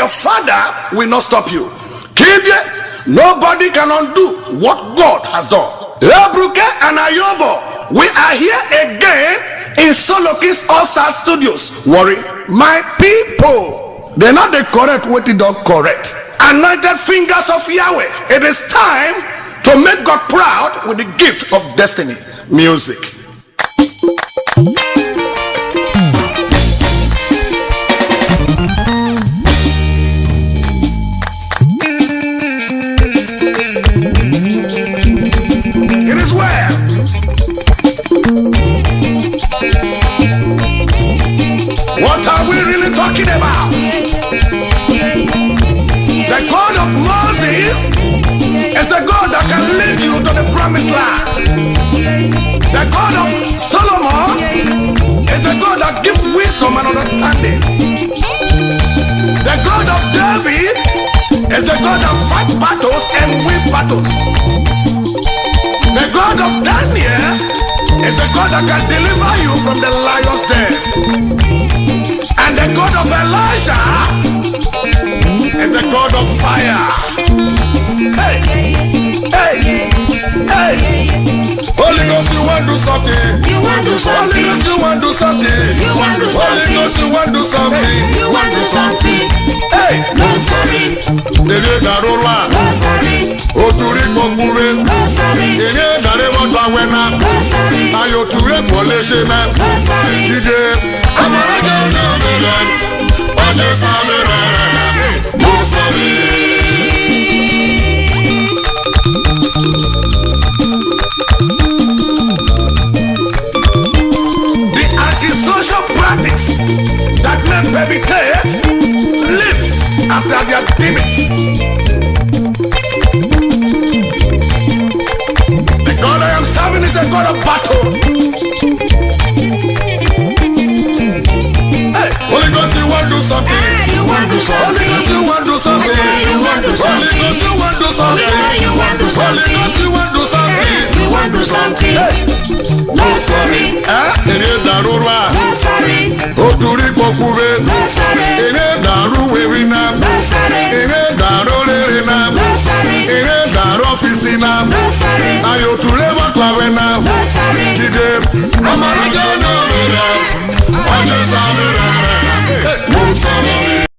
your father will not stop you. Nobody can undo what God has done. Ebruke and Ayobo, we are here again in Solo Kings All Star Studios. Worry, my people, they're not the correct what they don't correct. Anointed fingers of Yahweh. It is time to make God proud with the gift of destiny. Music. It is well. What are we really talking about? The God of Moses is the God that can lead you to the promised land. The God of Solomon is the God that gives wisdom and understanding. The God of David is the God that fights battles and wins battles. The God of Daniel is the God that can deliver you from the lion's den. And the God of Elijah is the God of fire. Hey, hey, hey. Holy Ghost, you want to do something. You want to do something. Holy Ghost, you want to do something. You want to do Holy something. Ghost, you want to do something. You want to do something. Hey, No sorry. Ele darola. No sorry. Oturi kokure. No sorry. Ele dare moto awena. No sorry. Ayo ture pole sheme. No sorry. Dide. Amara jana milan. Oje samira. No sorry. The antisocial practice that men perpetrate lives after their demons. The God I am serving is a God of battle. Hey, Holy Ghost, you want to do something. You want to do Holy something. Ghost, you want to do something. You want to do Holy something. Ghost, you want to do something. You want to do Holy something. Ghost, you want to do something. You want to do something. Hey, No sorry.